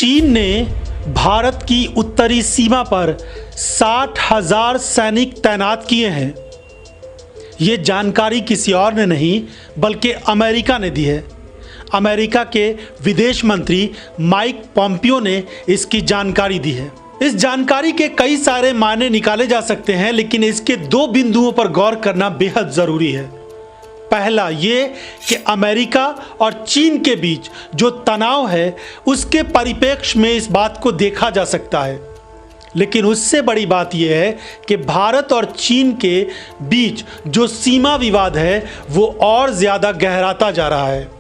चीन ने भारत की उत्तरी सीमा पर 60,000 सैनिक तैनात किए हैं। ये जानकारी किसी और ने नहीं बल्कि अमेरिका ने दी है। अमेरिका के विदेश मंत्री माइक पॉम्पियो ने इसकी जानकारी दी है। इस जानकारी के कई सारे मायने निकाले जा सकते हैं, लेकिन इसके दो बिंदुओं पर गौर करना बेहद जरूरी है। पहला ये कि अमेरिका और चीन के बीच जो तनाव है उसके परिप्रेक्ष्य में इस बात को देखा जा सकता है, लेकिन उससे बड़ी बात यह है कि भारत और चीन के बीच जो सीमा विवाद है वो और ज़्यादा गहराता जा रहा है।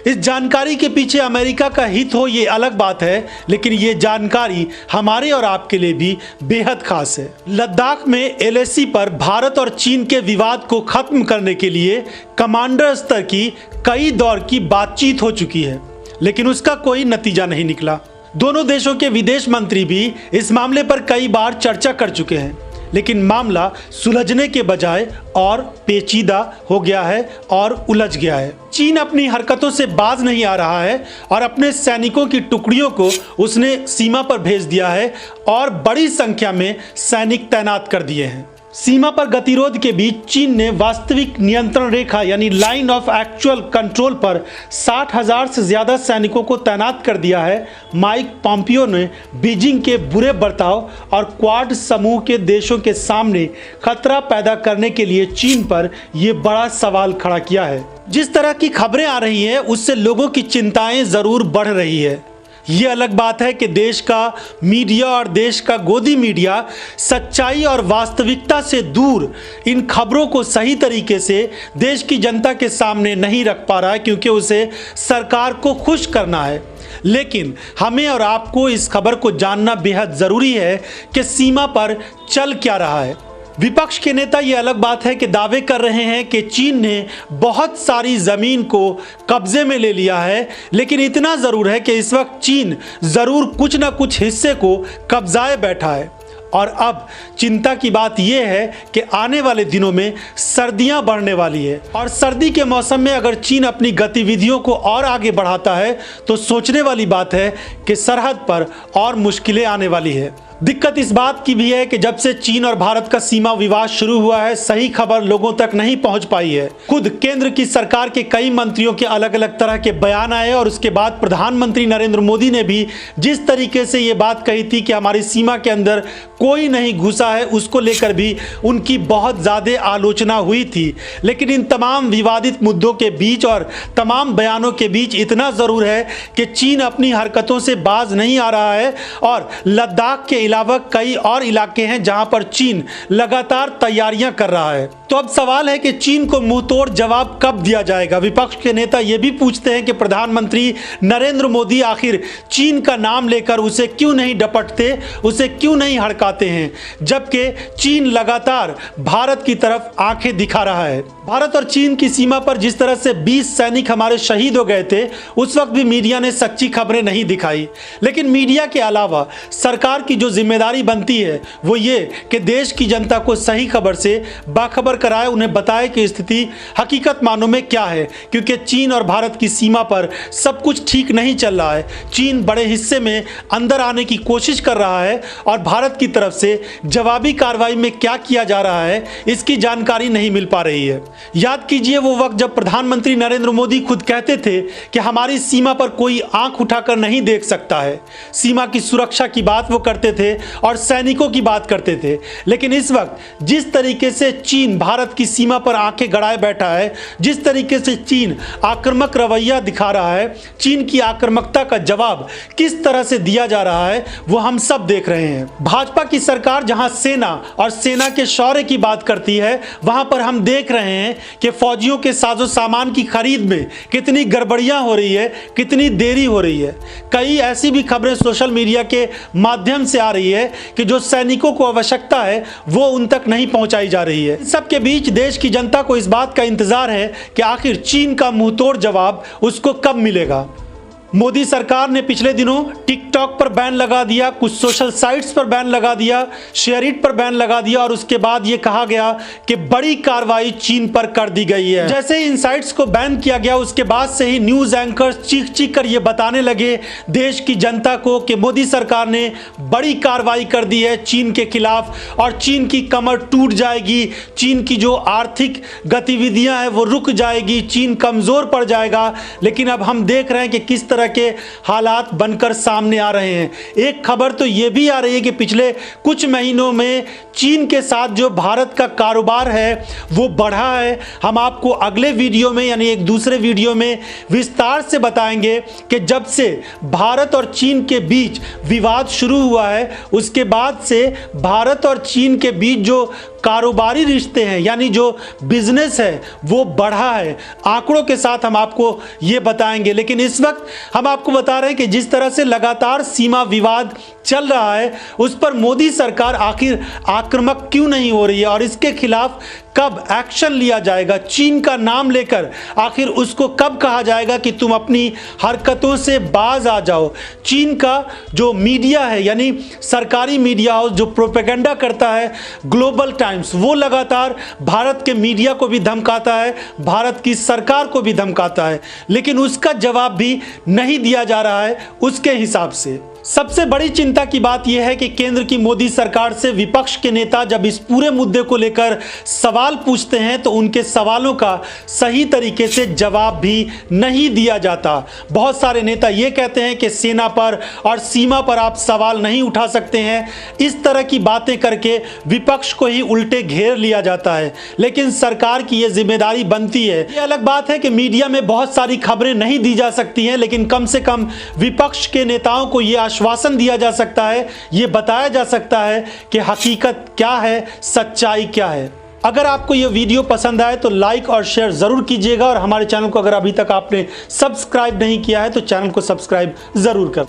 इस जानकारी के पीछे अमेरिका का हित हो ये अलग बात है, लेकिन ये जानकारी हमारे और आपके लिए भी बेहद खास है। लद्दाख में एलएसी पर भारत और चीन के विवाद को खत्म करने के लिए कमांडर स्तर की कई दौर की बातचीत हो चुकी है, लेकिन उसका कोई नतीजा नहीं निकला। दोनों देशों के विदेश मंत्री भी इस मामले पर कई बार चर्चा कर चुके हैं, लेकिन मामला सुलझने के बजाय और पेचीदा हो गया है और उलझ गया है। चीन अपनी हरकतों से बाज नहीं आ रहा है और अपने सैनिकों की टुकड़ियों को उसने सीमा पर भेज दिया है और बड़ी संख्या में सैनिक तैनात कर दिए हैं। सीमा पर गतिरोध के बीच चीन ने वास्तविक नियंत्रण रेखा यानी लाइन ऑफ एक्चुअल कंट्रोल पर 60,000 से ज़्यादा सैनिकों को तैनात कर दिया है। माइक पॉम्पियो ने बीजिंग के बुरे बर्ताव और क्वाड समूह के देशों के सामने खतरा पैदा करने के लिए चीन पर यह बड़ा सवाल खड़ा किया है। जिस तरह की खबरें आ रही हैं उससे लोगों की चिंताएं ज़रूर बढ़ रही है। ये अलग बात है कि देश का मीडिया और देश का गोदी मीडिया सच्चाई और वास्तविकता से दूर इन खबरों को सही तरीके से देश की जनता के सामने नहीं रख पा रहा है, क्योंकि उसे सरकार को खुश करना है। लेकिन हमें और आपको इस खबर को जानना बेहद ज़रूरी है कि सीमा पर चल क्या रहा है। विपक्ष के नेता ये अलग बात है कि दावे कर रहे हैं कि चीन ने बहुत सारी ज़मीन को कब्जे में ले लिया है, लेकिन इतना ज़रूर है कि इस वक्त चीन ज़रूर कुछ ना कुछ हिस्से को कब्जाए बैठा है। और अब चिंता की बात यह है कि आने वाले दिनों में सर्दियां बढ़ने वाली है और सर्दी के मौसम में अगर चीन अपनी गतिविधियों को और आगे बढ़ाता है तो सोचने वाली बात है कि सरहद पर और मुश्किलें आने वाली है। दिक्कत इस बात की भी है कि जब से चीन और भारत का सीमा विवाद शुरू हुआ है सही खबर लोगों तक नहीं पहुंच पाई है। खुद केंद्र की सरकार के कई मंत्रियों के अलग अलग तरह के बयान आए और उसके बाद प्रधानमंत्री नरेंद्र मोदी ने भी जिस तरीके से ये बात कही थी कि हमारी सीमा के अंदर कोई नहीं घुसा है, उसको लेकर भी उनकी बहुत ज़्यादा आलोचना हुई थी। लेकिन इन तमाम विवादित मुद्दों के बीच और तमाम बयानों के बीच इतना ज़रूर है कि चीन अपनी हरकतों से बाज नहीं आ रहा है और लद्दाख के अलावा कई और इलाके हैं जहां पर चीन लगातार तैयारियां कर रहा है। तो अब सवाल है कि चीन को मुंहतोड़ जवाब कब दिया जाएगा। विपक्ष के नेता यह भी पूछते हैं कि प्रधानमंत्री नरेंद्र मोदी आखिर चीन का नाम लेकर उसे क्यों नहीं डपटते, उसे क्यों नहीं हड़काते हैं, जबकि चीन लगातार भारत की तरफ आंखें दिखा रहा है। भारत और चीन की सीमा पर जिस तरह से 20 सैनिक हमारे शहीद हो गए थे उस वक्त भी मीडिया ने सच्ची खबरें नहीं दिखाई, लेकिन मीडिया के अलावा सरकार की जो जिम्मेदारी बनती है वो ये कि देश की जनता को सही खबर से बाखबर कराए, उन्हें बताए कि स्थिति हकीकत मानों में क्या है, क्योंकि चीन और भारत की सीमा पर सब कुछ ठीक नहीं चल रहा है। चीन बड़े हिस्से में अंदर आने की कोशिश कर रहा है और भारत की तरफ से जवाबी कार्रवाई में क्या किया जा रहा है इसकी जानकारी नहीं मिल पा रही है। याद कीजिए वो वक्त जब प्रधानमंत्री नरेंद्र मोदी खुद कहते थे कि हमारी सीमा पर कोई आंख उठाकर नहीं देख सकता है। सीमा की सुरक्षा की बात वो करते थे और सैनिकों की बात करते थे, लेकिन इस वक्त जिस तरीके से चीन भारत की सीमा पर आंखें गड़ाए बैठा है, जिस तरीके से चीन आक्रामक रवैया दिखा रहा है, चीन की आक्रामकता का जवाब किस तरह से दिया जा रहा है वो हम सब देख रहे हैं। भाजपा की सरकार जहां सेना और सेना के शौर्य की बात करती है वहां पर हम देख रहे हैं कि फौजियों के साजो सामान की खरीद में कितनी गड़बड़ियां हो रही है, कितनी देरी हो रही है। कई ऐसी भी खबरें सोशल मीडिया के माध्यम से आ रही है कि जो सैनिकों को आवश्यकता है वो उन तक नहीं पहुंचाई जा रही है। सबके बीच देश की जनता को इस बात का इंतजार है कि आखिर चीन का मुंहतोड़ जवाब उसको कब मिलेगा। मोदी सरकार ने पिछले दिनों टिकटॉक पर बैन लगा दिया, कुछ सोशल साइट्स पर बैन लगा दिया, शेयरिट पर बैन लगा दिया और उसके बाद ये कहा गया कि बड़ी कार्रवाई चीन पर कर दी गई है। जैसे ही इन साइट्स को बैन किया गया उसके बाद से ही न्यूज एंकर्स चीख चीख कर ये बताने लगे देश की जनता को कि मोदी सरकार ने बड़ी कार्रवाई कर दी है चीन के खिलाफ और चीन की कमर टूट जाएगी, चीन की जो आर्थिक गतिविधियां हैं वो रुक जाएगी, चीन कमजोर पड़ जाएगा। लेकिन अब हम देख रहे हैं कि किस तरह के हालात बनकर सामने आ रहे हैं। एक खबर तो ये भी आ रही है कि पिछले कुछ महीनों में चीन के साथ जो भारत का कारोबार है वो बढ़ा है। हम आपको अगले वीडियो में यानी एक दूसरे वीडियो में विस्तार से बताएंगे कि जब से भारत और चीन के बीच विवाद शुरू हुआ है उसके बाद से भारत और चीन के बीच जो कारोबारी रिश्ते हैं यानी जो बिजनेस है वो बढ़ा है। आंकड़ों के साथ हम आपको ये बताएंगे। लेकिन इस वक्त हम आपको बता रहे हैं कि जिस तरह से लगातार सीमा विवाद चल रहा है उस पर मोदी सरकार आखिर आक्रामक क्यों नहीं हो रही है और इसके खिलाफ कब एक्शन लिया जाएगा। चीन का नाम लेकर आखिर उसको कब कहा जाएगा कि तुम अपनी हरकतों से बाज आ जाओ। चीन का जो मीडिया है यानी सरकारी मीडिया हाउस जो प्रोपेगेंडा करता है ग्लोबल टाइम्स, वो लगातार भारत के मीडिया को भी धमकाता है, भारत की सरकार को भी धमकाता है, लेकिन उसका जवाब भी नहीं दिया जा रहा है उसके हिसाब से। सबसे बड़ी चिंता की बात यह है कि केंद्र की मोदी सरकार से विपक्ष के नेता जब इस पूरे मुद्दे को लेकर सवाल पूछते हैं तो उनके सवालों का सही तरीके से जवाब भी नहीं दिया जाता। बहुत सारे नेता ये कहते हैं कि सेना पर और सीमा पर आप सवाल नहीं उठा सकते हैं। इस तरह की बातें करके विपक्ष को ही उल्टे घेर लिया जाता है, लेकिन सरकार की यह जिम्मेदारी बनती है। ये अलग बात है कि मीडिया में बहुत सारी खबरें नहीं दी जा सकती हैं, लेकिन कम से कम विपक्ष के नेताओं को यह आश्वासन दिया जा सकता है, ये बताया जा सकता है कि हकीकत क्या है, सच्चाई क्या है। अगर आपको यह वीडियो पसंद आए तो लाइक और शेयर जरूर कीजिएगा और हमारे चैनल को अगर अभी तक आपने सब्सक्राइब नहीं किया है तो चैनल को सब्सक्राइब जरूर कर।